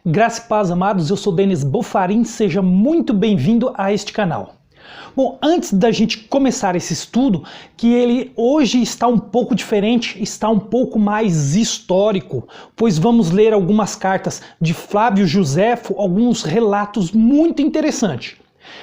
Graça e paz, amados, eu sou Denis Bofarin, seja muito bem-vindo a este canal. Bom, antes da gente começar esse estudo, que ele hoje está um pouco diferente, está um pouco mais histórico, pois vamos ler algumas cartas de Flávio Joséfo, alguns relatos muito interessantes.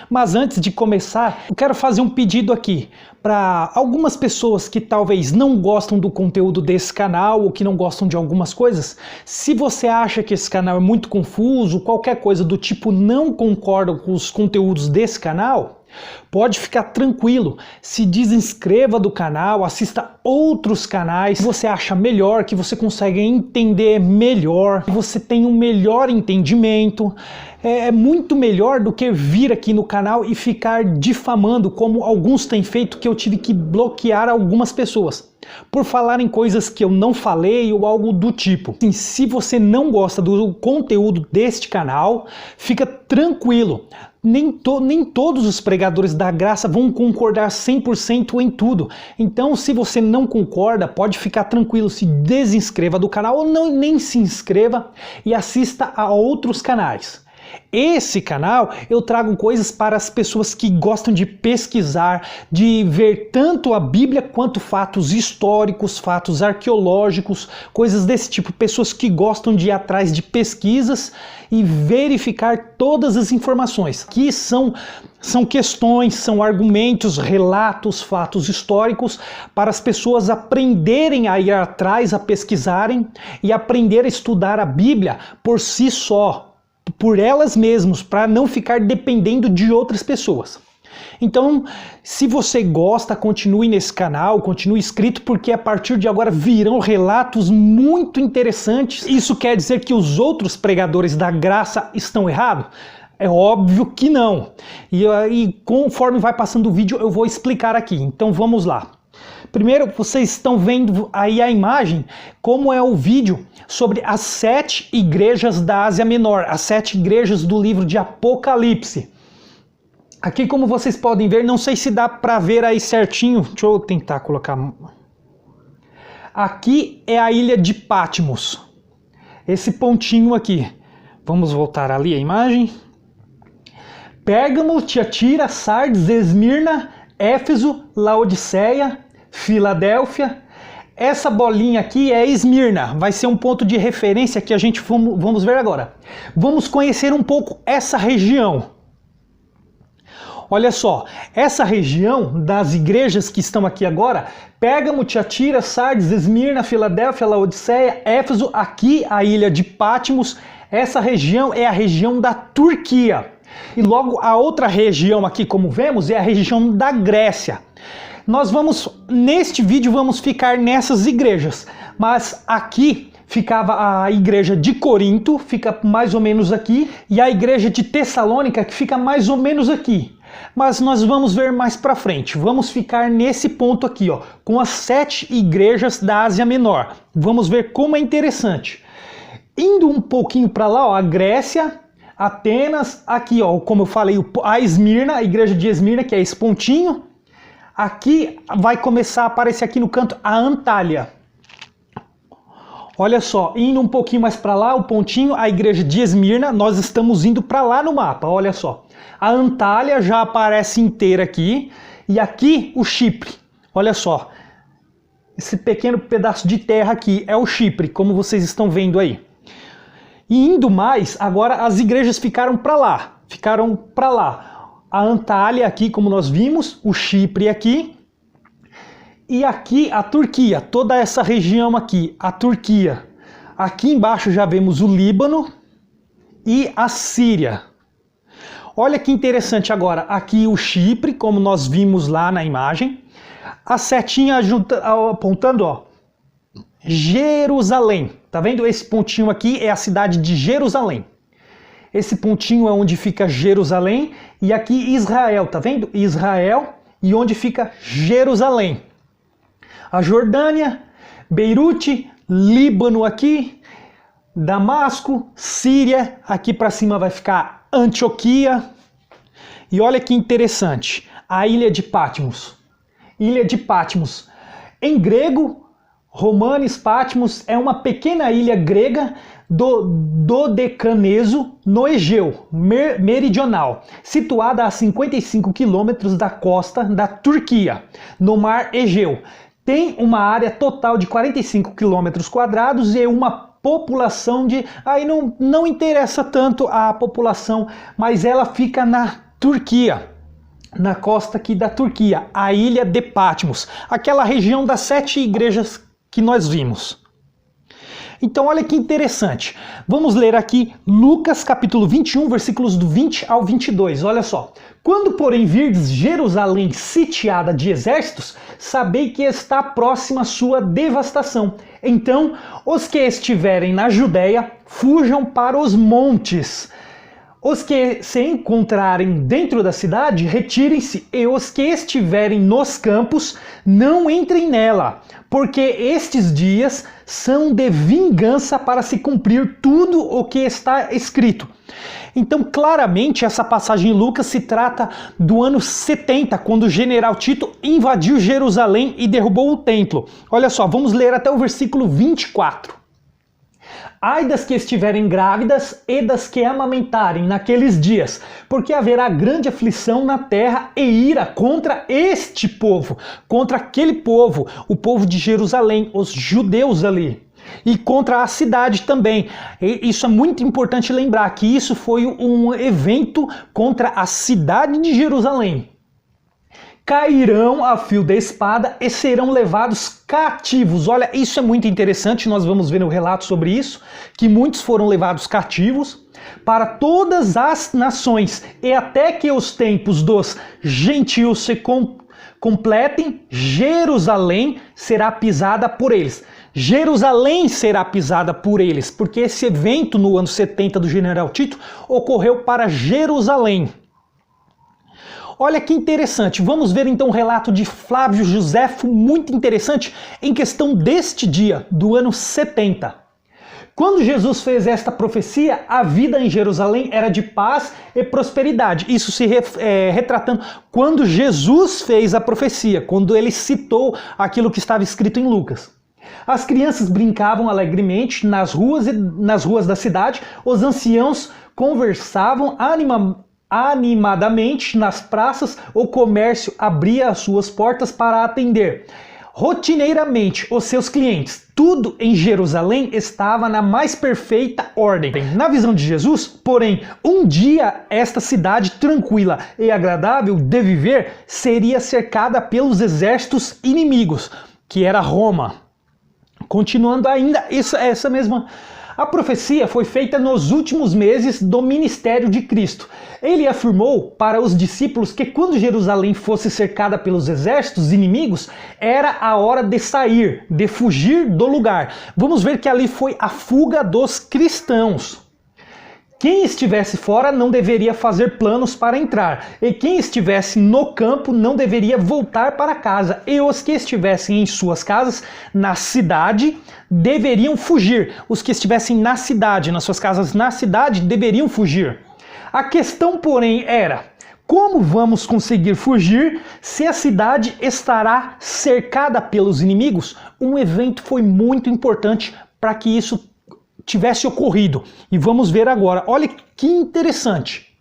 Mas antes de começar, eu quero fazer um pedido aqui para algumas pessoas que talvez não gostam do conteúdo desse canal ou que não gostam de algumas coisas. Se você acha que esse canal é muito confuso, qualquer coisa do tipo não concorda com os conteúdos desse canal, pode ficar tranquilo, se desinscreva do canal, assista outros canais que você acha melhor, que você consegue entender melhor, que você tem um melhor entendimento. É muito melhor do que vir aqui no canal e ficar difamando, como alguns têm feito, que eu tive que bloquear algumas pessoas por falarem coisas que eu não falei ou algo do tipo. Assim, se você não gosta do conteúdo deste canal, fica tranquilo. Nem todos os pregadores da graça vão concordar 100% em tudo. Então, se você não concorda, pode ficar tranquilo, se desinscreva do canal ou não, nem se inscreva e assista a outros canais. Esse canal eu trago coisas para as pessoas que gostam de pesquisar, de ver tanto a Bíblia quanto fatos históricos, fatos arqueológicos, coisas desse tipo. Pessoas que gostam de ir atrás de pesquisas e verificar todas as informações. Que são questões, são argumentos, relatos, fatos históricos para as pessoas aprenderem a ir atrás, a pesquisarem e aprender a estudar a Bíblia por si só, por elas mesmas, para não ficar dependendo de outras pessoas. Então, se você gosta, continue nesse canal, continue inscrito, porque a partir de agora virão relatos muito interessantes. Isso quer dizer que os outros pregadores da graça estão errados? É óbvio que não. E conforme vai passando o vídeo, eu vou explicar aqui. Então vamos lá. Primeiro, vocês estão vendo aí a imagem, como é o vídeo sobre as 7 igrejas da Ásia Menor, as 7 igrejas do livro de Apocalipse. Aqui, como vocês podem ver, não sei se dá para ver aí certinho, deixa eu tentar colocar. Aqui é a ilha de Patmos, esse pontinho aqui. Vamos voltar ali a imagem. Pérgamo, Tiatira, Sardes, Esmirna, Éfeso, Laodiceia, Filadélfia. Essa bolinha aqui é Esmirna, vai ser um ponto de referência que a gente vamos ver agora. Vamos conhecer um pouco essa região. Olha só, essa região das igrejas que estão aqui agora, Pérgamo, Tiatira, Sardes, Esmirna, Filadélfia, Laodiceia, Éfeso, aqui a ilha de Patmos, essa região é a região da Turquia. E logo a outra região aqui, como vemos, é a região da Grécia. Nós neste vídeo vamos ficar nessas igrejas, mas aqui ficava a igreja de Corinto, fica mais ou menos aqui, e a igreja de Tessalônica, que fica mais ou menos aqui. Mas nós vamos ver mais para frente, vamos ficar nesse ponto aqui, ó, com as 7 igrejas da Ásia Menor. Vamos ver como é interessante. Indo um pouquinho para lá, ó, a Grécia, Atenas, aqui, ó, como eu falei, a Esmirna, a igreja de Esmirna, que é esse pontinho. Aqui vai começar a aparecer aqui no canto a Antália. Olha só, indo um pouquinho mais para lá, o pontinho, a igreja de Esmirna, nós estamos indo para lá no mapa, olha só. A Antália já aparece inteira aqui, e aqui o Chipre, olha só. Esse pequeno pedaço de terra aqui é o Chipre, como vocês estão vendo aí. E indo mais, agora as igrejas ficaram para lá. A Antália aqui, como nós vimos, o Chipre aqui, e aqui a Turquia, toda essa região aqui, a Turquia. Aqui embaixo já vemos o Líbano e a Síria. Olha que interessante agora, aqui o Chipre, como nós vimos lá na imagem, a setinha apontando, ó, Jerusalém. Tá vendo? Esse pontinho aqui é a cidade de Jerusalém. Esse pontinho é onde fica Jerusalém, e aqui Israel, tá vendo? Israel, e onde fica Jerusalém. A Jordânia, Beirute, Líbano aqui, Damasco, Síria, aqui para cima vai ficar Antioquia. E olha que interessante, a ilha de Patmos. Ilha de Patmos. Em grego, Romanes Patmos é uma pequena ilha grega do Dodecaneso, no Egeu Meridional, situada a 55 quilômetros da costa da Turquia, no Mar Egeu. Tem uma área total de 45 quilômetros quadrados e uma população de... Aí não interessa tanto a população, mas ela fica na Turquia, na costa aqui da Turquia, a ilha de Patmos, aquela região das 7 igrejas que nós vimos. Então olha que interessante, vamos ler aqui Lucas capítulo 21, versículos do 20 ao 22, olha só. Quando, porém, virdes Jerusalém sitiada de exércitos, sabei que está próxima a sua devastação. Então, os que estiverem na Judéia, fujam para os montes. Os que se encontrarem dentro da cidade, retirem-se, e os que estiverem nos campos, não entrem nela, porque estes dias são de vingança para se cumprir tudo o que está escrito. Então, claramente, essa passagem em Lucas se trata do ano 70, quando o general Tito invadiu Jerusalém e derrubou o templo. Olha só, vamos ler até o versículo 24. Ai das que estiverem grávidas e das que amamentarem naqueles dias, porque haverá grande aflição na terra e ira contra este povo, contra aquele povo, o povo de Jerusalém, os judeus ali, e contra a cidade também. E isso é muito importante lembrar, que isso foi um evento contra a cidade de Jerusalém. Cairão a fio da espada e serão levados cativos. Olha, isso é muito interessante, nós vamos ver no relato sobre isso, que muitos foram levados cativos para todas as nações, e até que os tempos dos gentios se completem, Jerusalém será pisada por eles. Jerusalém será pisada por eles, porque esse evento no ano 70 do general Tito ocorreu para Jerusalém. Olha que interessante, vamos ver então o relato de Flávio Joséfo, muito interessante, em questão deste dia, do ano 70. Quando Jesus fez esta profecia, a vida em Jerusalém era de paz e prosperidade. Isso se retratando quando Jesus fez a profecia, quando ele citou aquilo que estava escrito em Lucas. As crianças brincavam alegremente nas ruas da cidade, os anciãos conversavam animadamente nas praças, o comércio abria as suas portas para atender rotineiramente os seus clientes. Tudo em Jerusalém estava na mais perfeita ordem. Na visão de Jesus, porém, um dia esta cidade tranquila e agradável de viver seria cercada pelos exércitos inimigos, que era Roma. Continuando ainda, essa mesma... A profecia foi feita nos últimos meses do ministério de Cristo. Ele afirmou para os discípulos que quando Jerusalém fosse cercada pelos exércitos inimigos, era a hora de sair, de fugir do lugar. Vamos ver que ali foi a fuga dos cristãos. Quem estivesse fora não deveria fazer planos para entrar, e quem estivesse no campo não deveria voltar para casa, e os que estivessem em suas casas, na cidade, deveriam fugir. Os que estivessem na cidade, nas suas casas na cidade, deveriam fugir. A questão, porém, era: como vamos conseguir fugir se a cidade estará cercada pelos inimigos? Um evento foi muito importante para que isso tivesse ocorrido. E vamos ver agora. Olha que interessante.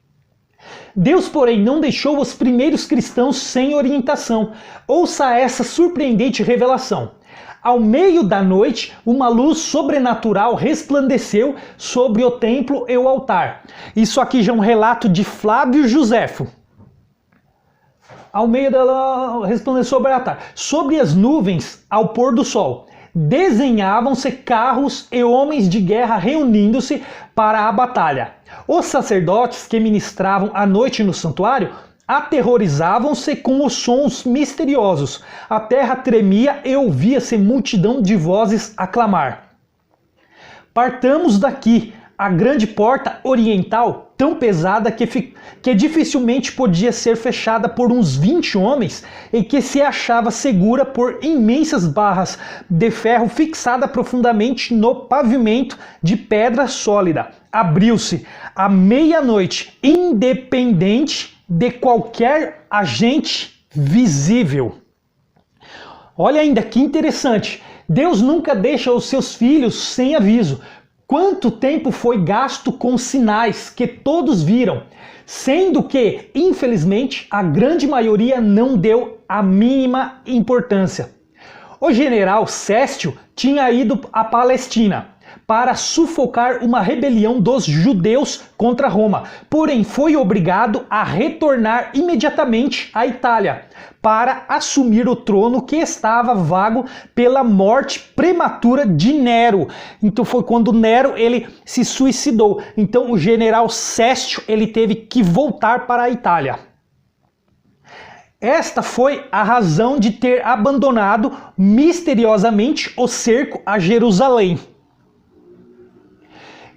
Deus, porém, não deixou os primeiros cristãos sem orientação. Ouça essa surpreendente revelação. Ao meio da noite, uma luz sobrenatural resplandeceu sobre o templo e o altar. Isso aqui já é um relato de Flávio Joséfo. Ao meio dela resplandeceu sobre o altar. Sobre as nuvens, ao pôr do sol, desenhavam-se carros e homens de guerra reunindo-se para a batalha. Os sacerdotes que ministravam à noite no santuário aterrorizavam-se com os sons misteriosos. A terra tremia e ouvia-se multidão de vozes a clamar: partamos daqui. A grande porta oriental, tão pesada que dificilmente podia ser fechada por uns 20 homens, e que se achava segura por imensas barras de ferro fixada profundamente no pavimento de pedra sólida, abriu-se à meia-noite, independente de qualquer agente visível. Olha ainda que interessante, Deus nunca deixa os seus filhos sem aviso. Quanto tempo foi gasto com sinais que todos viram, sendo que, infelizmente, a grande maioria não deu a mínima importância. O general Céstio tinha ido à Palestina para sufocar uma rebelião dos judeus contra Roma, porém foi obrigado a retornar imediatamente à Itália para assumir o trono que estava vago pela morte prematura de Nero. Então foi quando Nero ele se suicidou. Então o general Céstio ele teve que voltar para a Itália. Esta foi a razão de ter abandonado misteriosamente o cerco a Jerusalém.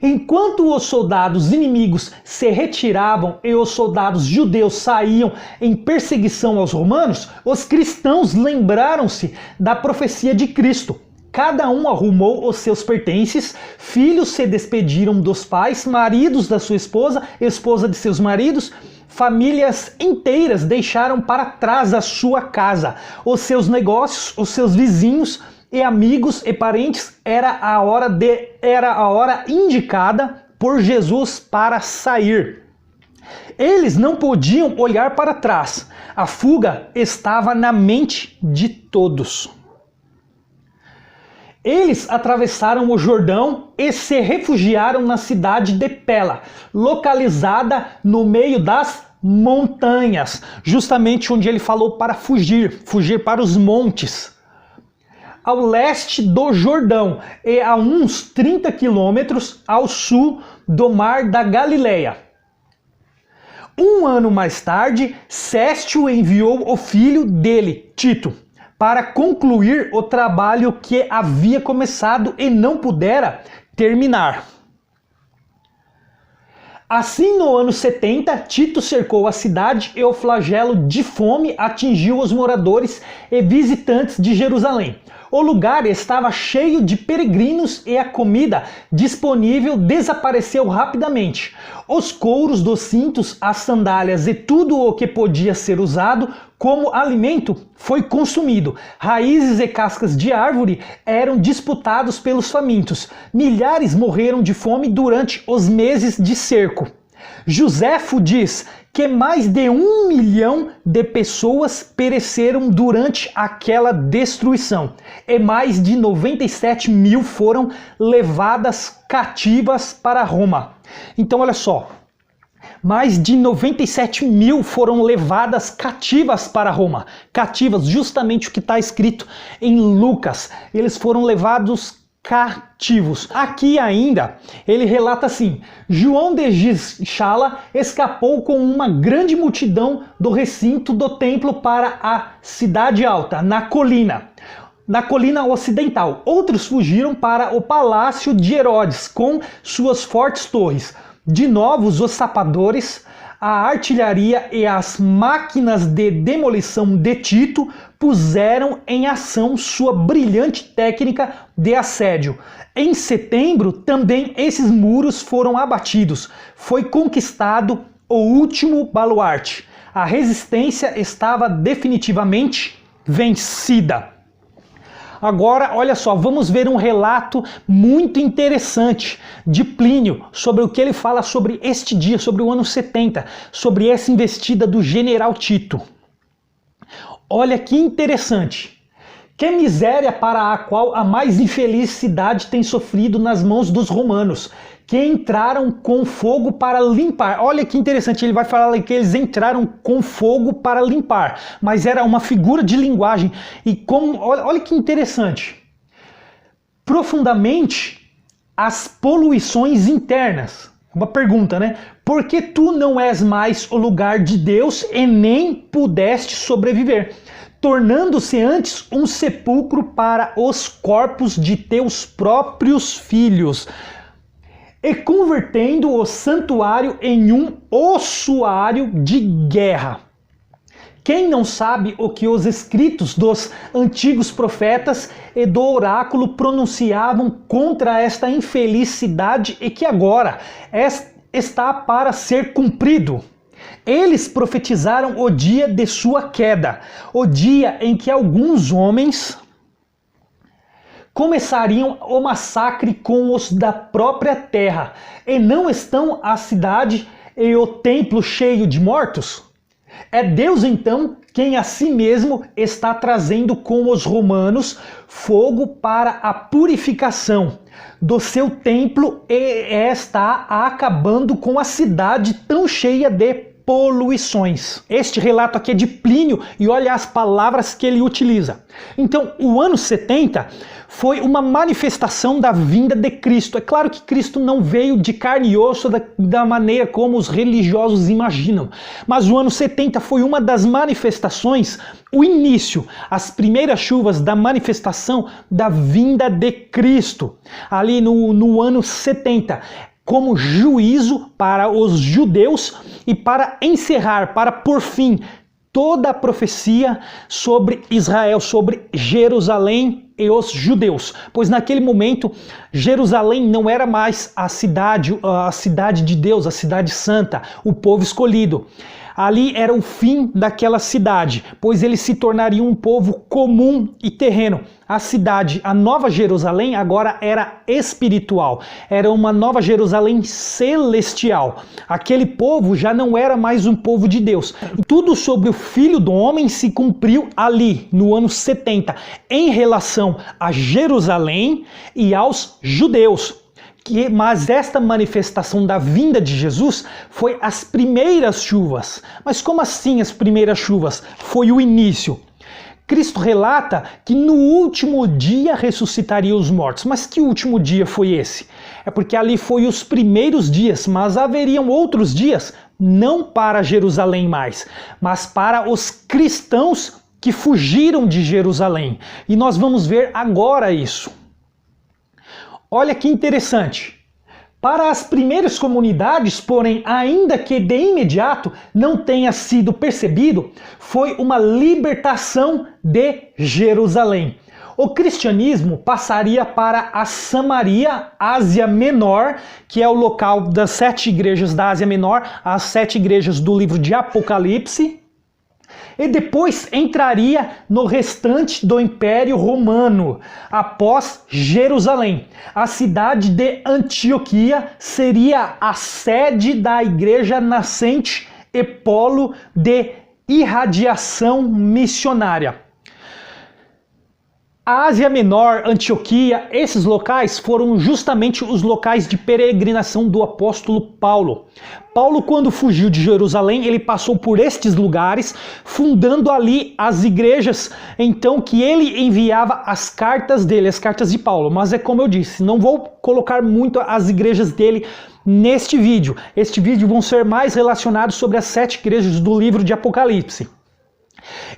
Enquanto os soldados inimigos se retiravam e os soldados judeus saíam em perseguição aos romanos, os cristãos lembraram-se da profecia de Cristo. Cada um arrumou os seus pertences, filhos se despediram dos pais, maridos da sua esposa, esposa de seus maridos, famílias inteiras deixaram para trás a sua casa, os seus negócios, os seus vizinhos, e amigos e parentes. Era a hora indicada por Jesus para sair. Eles não podiam olhar para trás. A fuga estava na mente de todos. Eles atravessaram o Jordão e se refugiaram na cidade de Pela, localizada no meio das montanhas, justamente onde ele falou para fugir para os montes. Ao leste do Jordão e a uns 30 quilômetros ao sul do Mar da Galileia. Um ano mais tarde, Céstio enviou o filho dele, Tito, para concluir o trabalho que havia começado e não pudera terminar. Assim, no ano 70, Tito cercou a cidade e o flagelo de fome atingiu os moradores e visitantes de Jerusalém. O lugar estava cheio de peregrinos e a comida disponível desapareceu rapidamente. Os couros dos cintos, as sandálias e tudo o que podia ser usado como alimento foi consumido. Raízes e cascas de árvore eram disputados pelos famintos. Milhares morreram de fome durante os meses de cerco. Joséfo diz que mais de 1 milhão de pessoas pereceram durante aquela destruição e mais de 97 mil foram levadas cativas para Roma. Então olha só, mais de 97 mil foram levadas cativas para Roma. Cativas, justamente o que está escrito em Lucas. Eles foram levados cativos. Aqui ainda ele relata assim: João de Gischala escapou com uma grande multidão do recinto do templo para a cidade alta, na colina ocidental. Outros fugiram para o palácio de Herodes com suas fortes torres. De novo, os sapadores, a artilharia e as máquinas de demolição de Tito puseram em ação sua brilhante técnica de assédio. Em setembro, também esses muros foram abatidos. Foi conquistado o último baluarte. A resistência estava definitivamente vencida. Agora, olha só, vamos ver um relato muito interessante de Plínio sobre o que ele fala sobre este dia, sobre o ano 70, sobre essa investida do general Tito. Olha que interessante. Que miséria para a qual a mais infeliz cidade tem sofrido nas mãos dos romanos, que entraram com fogo para limpar. Olha que interessante, ele vai falar que eles entraram com fogo para limpar, mas era uma figura de linguagem. E como, olha que interessante. Profundamente as poluições internas. Uma pergunta, né? Por que tu não és mais o lugar de Deus e nem pudeste sobreviver, tornando-se antes um sepulcro para os corpos de teus próprios filhos, e convertendo o santuário em um ossuário de guerra? Quem não sabe o que os escritos dos antigos profetas e do oráculo pronunciavam contra esta infelicidade e que agora está para ser cumprido? Eles profetizaram o dia de sua queda, o dia em que alguns homens começariam o massacre com os da própria terra. E não estão a cidade e o templo cheio de mortos? É Deus então quem a si mesmo está trazendo com os romanos fogo para a purificação do seu templo e está acabando com a cidade tão cheia de poluições. Este relato aqui é de Plínio e olha as palavras que ele utiliza. Então, o ano 70 foi uma manifestação da vinda de Cristo. É claro que Cristo não veio de carne e osso da maneira como os religiosos imaginam, mas o ano 70 foi uma das manifestações, o início, as primeiras chuvas da manifestação da vinda de Cristo, ali no ano 70. Como juízo para os judeus e para encerrar, para por fim, toda a profecia sobre Israel, sobre Jerusalém e os judeus. Pois naquele momento, Jerusalém não era mais a cidade de Deus, a cidade santa, o povo escolhido. Ali era o fim daquela cidade, pois eles se tornariam um povo comum e terreno. A cidade, a Nova Jerusalém, agora era espiritual, era uma Nova Jerusalém celestial. Aquele povo já não era mais um povo de Deus. E tudo sobre o Filho do Homem se cumpriu ali, no ano 70, em relação a Jerusalém e aos judeus. Mas esta manifestação da vinda de Jesus foi as primeiras chuvas. Mas como assim as primeiras chuvas? Foi o início. Cristo relata que no último dia ressuscitaria os mortos. Mas que último dia foi esse? É porque ali foi os primeiros dias, mas haveriam outros dias, não para Jerusalém mais, mas para os cristãos que fugiram de Jerusalém. E nós vamos ver agora isso. Olha que interessante. Para as primeiras comunidades, porém, ainda que de imediato não tenha sido percebido, foi uma libertação de Jerusalém. O cristianismo passaria para a Samaria, Ásia Menor, que é o local das 7 igrejas da Ásia Menor, as 7 igrejas do livro de Apocalipse, e depois entraria no restante do Império Romano, após Jerusalém. A cidade de Antioquia seria a sede da igreja nascente e polo de irradiação missionária. A Ásia Menor, Antioquia, esses locais foram justamente os locais de peregrinação do apóstolo Paulo. Paulo, quando fugiu de Jerusalém, ele passou por estes lugares, fundando ali as igrejas, então que ele enviava as cartas dele, as cartas de Paulo. Mas é como eu disse, não vou colocar muito as igrejas dele neste vídeo. Este vídeo vão ser mais relacionados sobre as 7 igrejas do livro de Apocalipse.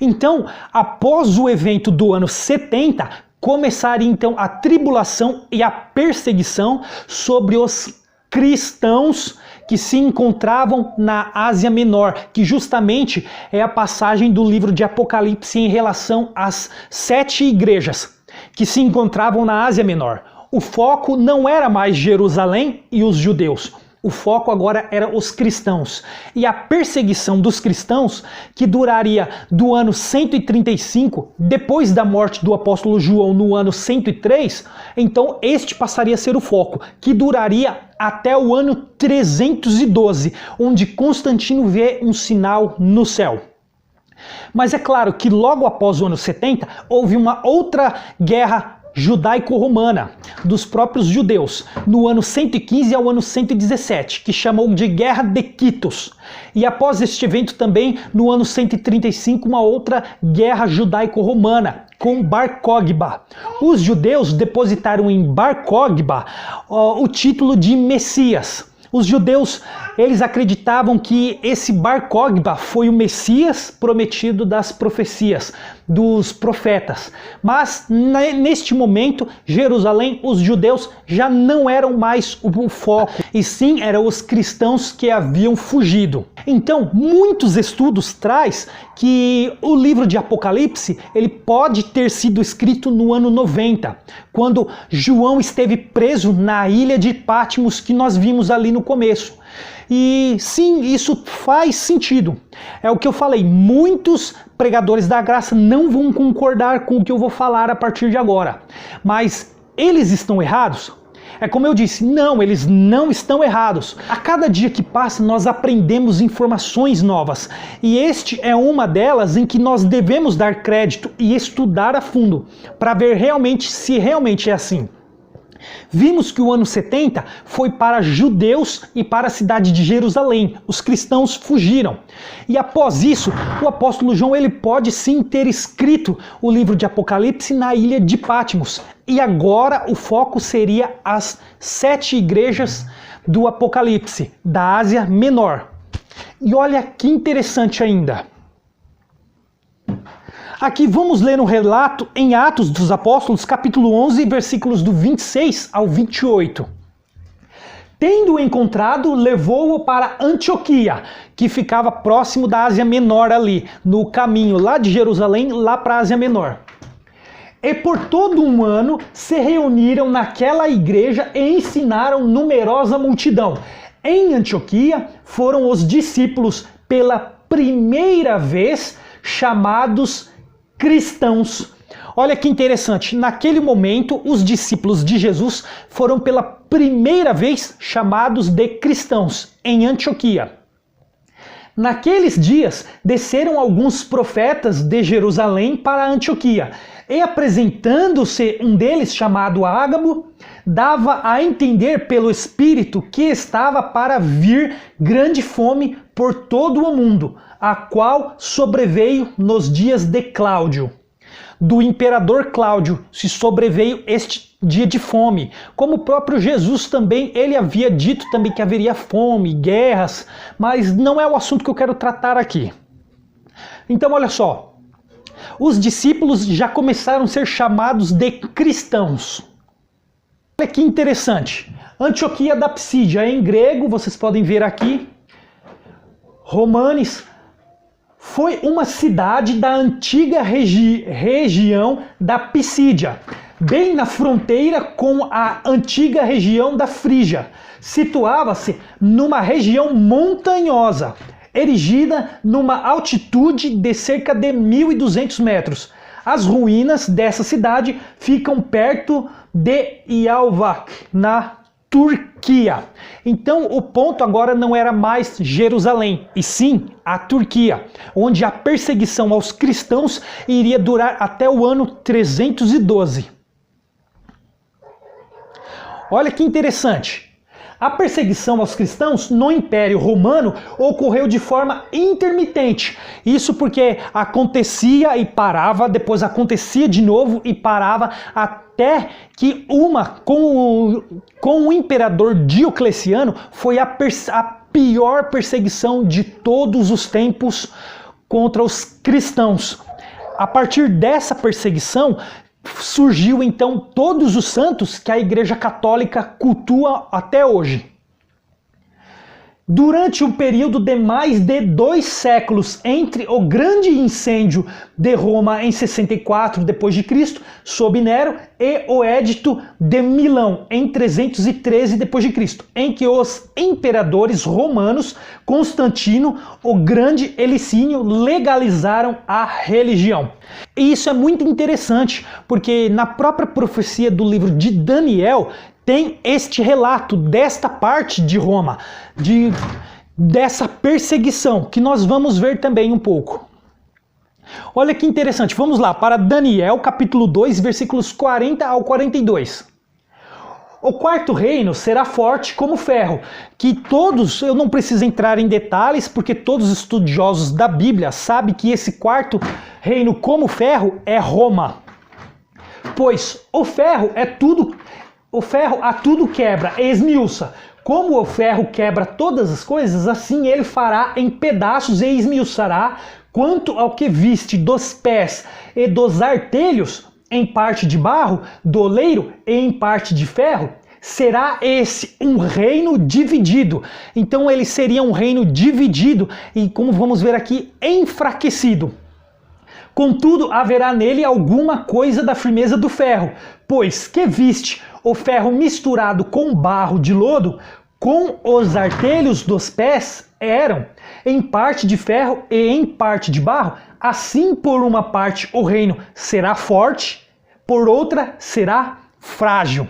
Então, após o evento do ano 70, começaria então a tribulação e a perseguição sobre os cristãos que se encontravam na Ásia Menor, que justamente é a passagem do livro de Apocalipse em relação às 7 igrejas que se encontravam na Ásia Menor. O foco não era mais Jerusalém e os judeus. O foco agora era os cristãos. E a perseguição dos cristãos, que duraria do ano 135, depois da morte do apóstolo João no ano 103, então este passaria a ser o foco, que duraria até o ano 312, onde Constantino vê um sinal no céu. Mas é claro que logo após o ano 70, houve uma outra guerra judaico-romana dos próprios judeus, no ano 115 ao ano 117, que chamou de Guerra de Quitos. E após este evento também, no ano 135, uma outra guerra judaico-romana, com Bar Kokhba. Os judeus depositaram em Bar Kokhba o título de Messias. Os judeus, eles acreditavam que esse Bar Kokhba foi o Messias prometido das profecias, dos profetas. Mas neste momento, Jerusalém, os judeus já não eram mais o foco, e sim eram os cristãos que haviam fugido. Então, muitos estudos traz que o livro de Apocalipse, ele pode ter sido escrito no ano 90, quando João esteve preso na ilha de Patmos, que nós vimos ali no começo. E sim, isso faz sentido. É o que eu falei, muitos pregadores da graça não vão concordar com o que eu vou falar a partir de agora. Mas eles estão errados? É como eu disse, não, eles não estão errados. A cada dia que passa nós aprendemos informações novas. E este é uma delas em que nós devemos dar crédito e estudar a fundo, para ver realmente se realmente é assim. Vimos que o ano 70 foi para judeus e para a cidade de Jerusalém. Os cristãos fugiram. E após isso, o apóstolo João ele pode sim ter escrito o livro de Apocalipse na ilha de Patmos. E agora o foco seria as 7 igrejas do Apocalipse, da Ásia Menor. E olha que interessante ainda. Aqui vamos ler um relato em Atos dos Apóstolos, capítulo 11, versículos do 26 ao 28. Tendo-o encontrado, levou-o para Antioquia, que ficava próximo da Ásia Menor ali, no caminho lá de Jerusalém, lá para a Ásia Menor. E por todo um ano se reuniram naquela igreja e ensinaram numerosa multidão. Em Antioquia foram os discípulos pela primeira vez chamados cristãos. Olha que interessante, naquele momento os discípulos de Jesus foram pela primeira vez chamados de cristãos em Antioquia. Naqueles dias desceram alguns profetas de Jerusalém para Antioquia e apresentando-se um deles chamado Ágabo, dava a entender pelo Espírito que estava para vir grande fome por todo o mundo, a qual sobreveio nos dias de Cláudio. Do imperador Cláudio se sobreveio este dia de fome. Como o próprio Jesus também, ele havia dito também que haveria fome, guerras, mas não é o assunto que eu quero tratar aqui. Então olha só, os discípulos já começaram a ser chamados de cristãos. Olha que interessante, Antioquia da Psídia em grego, vocês podem ver aqui, Romanes, foi uma cidade da antiga região da Psídia, bem na fronteira com a antiga região da Frígia. Situava-se numa região montanhosa, erigida numa altitude de cerca de 1.200 metros. As ruínas dessa cidade ficam perto de Yalvac, na Turquia. Então o ponto agora não era mais Jerusalém, e sim a Turquia, onde a perseguição aos cristãos iria durar até o ano 312. Olha que interessante. A perseguição aos cristãos no Império Romano ocorreu de forma intermitente. Isso porque acontecia e parava, depois acontecia de novo e parava, até que com o imperador Diocleciano foi a pior perseguição de todos os tempos contra os cristãos. A partir dessa perseguição, surgiu então todos os santos que a Igreja Católica cultua até hoje. Durante um período de mais de 2 séculos, entre o grande incêndio de Roma em 64 d.C., sob Nero, e o Edito de Milão em 313 d.C., em que os imperadores romanos Constantino, o Grande e Licínio legalizaram a religião. E isso é muito interessante, porque na própria profecia do livro de Daniel, tem este relato desta parte de Roma, dessa perseguição, que nós vamos ver também um pouco. Olha que interessante, vamos lá para Daniel capítulo 2, versículos 40 ao 42. O quarto reino será forte como ferro, que todos, eu não preciso entrar em detalhes, porque todos os estudiosos da Bíblia sabem que esse quarto reino como ferro é Roma. Pois o ferro a tudo quebra e esmiuça. Como o ferro quebra todas as coisas, assim ele fará em pedaços e esmiuçará quanto ao que viste dos pés e dos artelhos, em parte de barro, do oleiro e em parte de ferro. Será esse um reino dividido. Então ele seria um reino dividido e, como vamos ver aqui, enfraquecido. Contudo, haverá nele alguma coisa da firmeza do ferro, pois que viste o ferro misturado com barro de lodo, com os artelhos dos pés eram em parte de ferro e em parte de barro, assim por uma parte o reino será forte, por outra será frágil.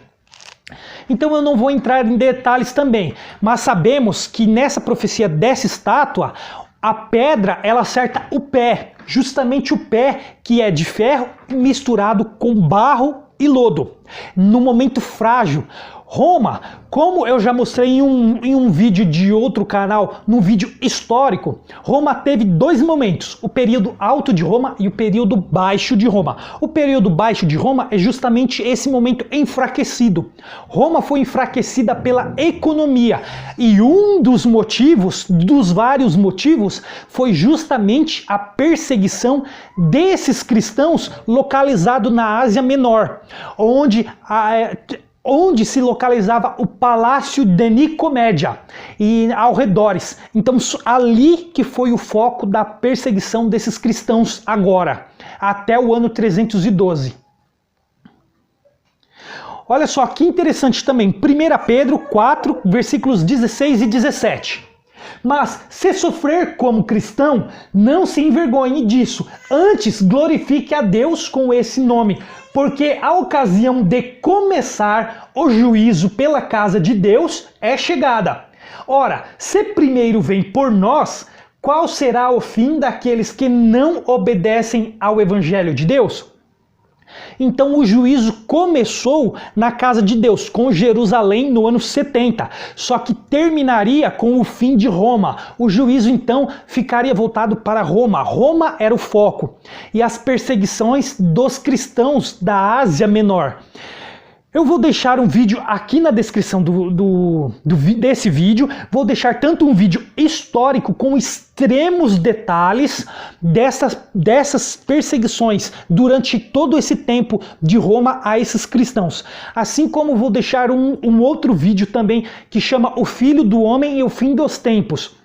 Então eu não vou entrar em detalhes também, mas sabemos que nessa profecia dessa estátua, a pedra ela acerta o pé, justamente o pé que é de ferro misturado com barro e lodo, no momento frágil. Roma, como eu já mostrei em um vídeo de outro canal, num vídeo histórico, Roma teve dois momentos, o período alto de Roma e o período baixo de Roma. O período baixo de Roma é justamente esse momento enfraquecido. Roma foi enfraquecida pela economia e um dos motivos, dos vários motivos, foi justamente a perseguição desses cristãos localizado na Ásia Menor, onde se localizava o Palácio de Nicomédia e ao redores. Então ali que foi o foco da perseguição desses cristãos agora, até o ano 312. Olha só que interessante também, 1 Pedro 4, versículos 16 e 17. Mas, se sofrer como cristão, não se envergonhe disso, antes glorifique a Deus com esse nome, porque a ocasião de começar o juízo pela casa de Deus é chegada. Ora, se primeiro vem por nós, qual será o fim daqueles que não obedecem ao Evangelho de Deus? Então o juízo começou na casa de Deus, com Jerusalém no ano 70, só que terminaria com o fim de Roma. O juízo então ficaria voltado para Roma. Roma era o foco. E as perseguições dos cristãos da Ásia Menor. Eu vou deixar um vídeo aqui na descrição desse vídeo, vou deixar tanto um vídeo histórico com extremos detalhes dessas perseguições durante todo esse tempo de Roma a esses cristãos. Assim como vou deixar um outro vídeo também que chama O Filho do Homem e o Fim dos Tempos.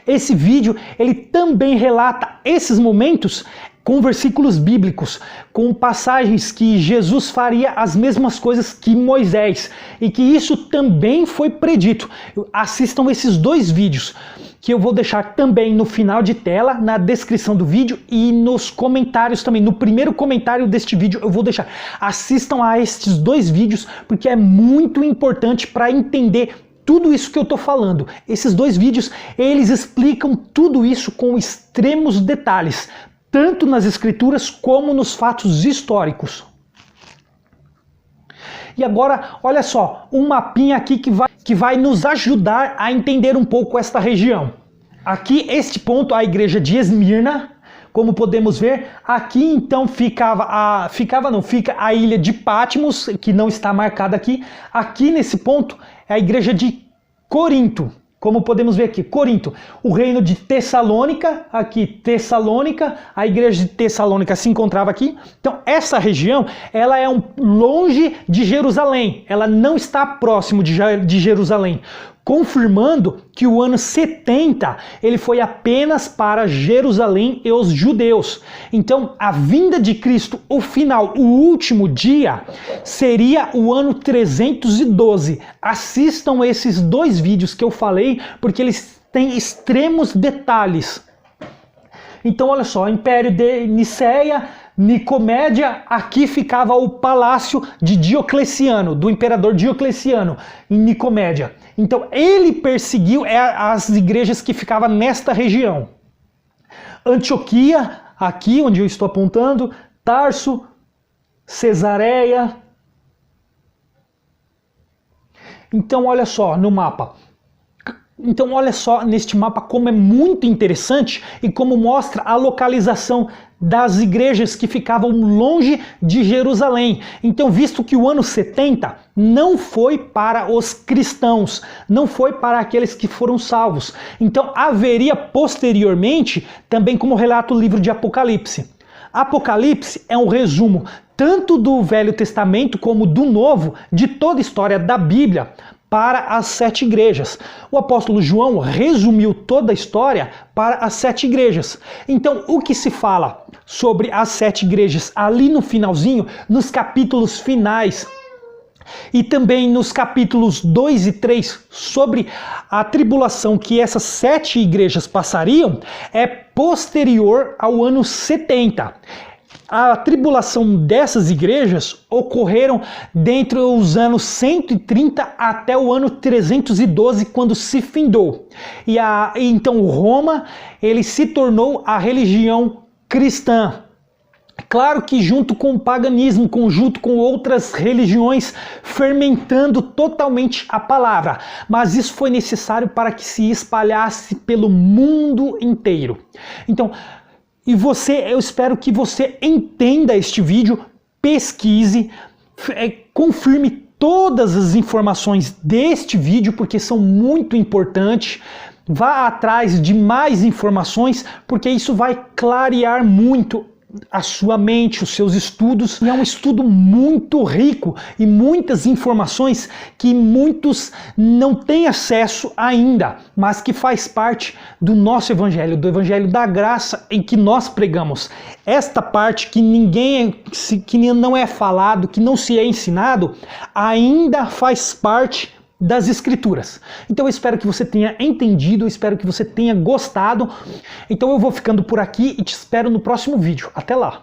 Esse vídeo ele também relata esses momentos com versículos bíblicos, com passagens que Jesus faria as mesmas coisas que Moisés, e que isso também foi predito. Assistam esses dois vídeos, que eu vou deixar também no final de tela, na descrição do vídeo e nos comentários também. No primeiro comentário deste vídeo eu vou deixar. Assistam a estes dois vídeos, porque é muito importante para entender tudo isso que eu estou falando. Esses dois vídeos, eles explicam tudo isso com extremos detalhes, tanto nas escrituras como nos fatos históricos. E agora, olha só, um mapinha aqui que vai nos ajudar a entender um pouco esta região. Aqui, este ponto, a igreja de Esmirna, como podemos ver, aqui então fica a ilha de Patmos, que não está marcada aqui. Aqui nesse ponto é a igreja de Corinto. Como podemos ver aqui, Corinto, o reino de Tessalônica, aqui Tessalônica, a igreja de Tessalônica se encontrava aqui. Então essa região, ela é longe de Jerusalém, ela não está próximo de Jerusalém, confirmando que o ano 70 ele foi apenas para Jerusalém e os judeus. Então a vinda de Cristo, o final, o último dia, seria o ano 312. Assistam esses dois vídeos que eu falei, porque eles têm extremos detalhes. Então olha só, Império de Niceia, Nicomédia, aqui ficava o palácio de Diocleciano, do imperador Diocleciano, em Nicomédia. Então ele perseguiu as igrejas que ficavam nesta região. Antioquia, aqui onde eu estou apontando, Tarso, Cesareia. Então olha só no mapa. Então olha só neste mapa como é muito interessante e como mostra a localização das igrejas que ficavam longe de Jerusalém. Então, visto que o ano 70 não foi para os cristãos, não foi para aqueles que foram salvos. Então haveria posteriormente, também como relata o livro de Apocalipse. Apocalipse é um resumo tanto do Velho Testamento como do Novo, de toda a história da Bíblia, para as 7 igrejas. O apóstolo João resumiu toda a história para as 7 igrejas. Então, o que se fala sobre as 7 igrejas ali no finalzinho, nos capítulos finais e também nos capítulos 2 e 3 sobre a tribulação que essas 7 igrejas passariam, é posterior ao ano 70. A tribulação dessas igrejas ocorreram dentre os anos 130 até o ano 312, quando se findou. Então Roma ele se tornou a religião cristã. Claro que junto com o paganismo, junto com outras religiões, fermentando totalmente a palavra. Mas isso foi necessário para que se espalhasse pelo mundo inteiro. Então, eu espero que você entenda este vídeo, pesquise, confirme todas as informações deste vídeo, porque são muito importantes. Vá atrás de mais informações, porque isso vai clarear muito a sua mente, os seus estudos. E é um estudo muito rico e muitas informações que muitos não têm acesso ainda, mas que faz parte do nosso evangelho, do evangelho da graça em que nós pregamos. Esta parte que que não é falado, que não se é ensinado, ainda faz parte das escrituras. Então eu espero que você tenha entendido, eu espero que você tenha gostado. Então eu vou ficando por aqui e te espero no próximo vídeo. Até lá!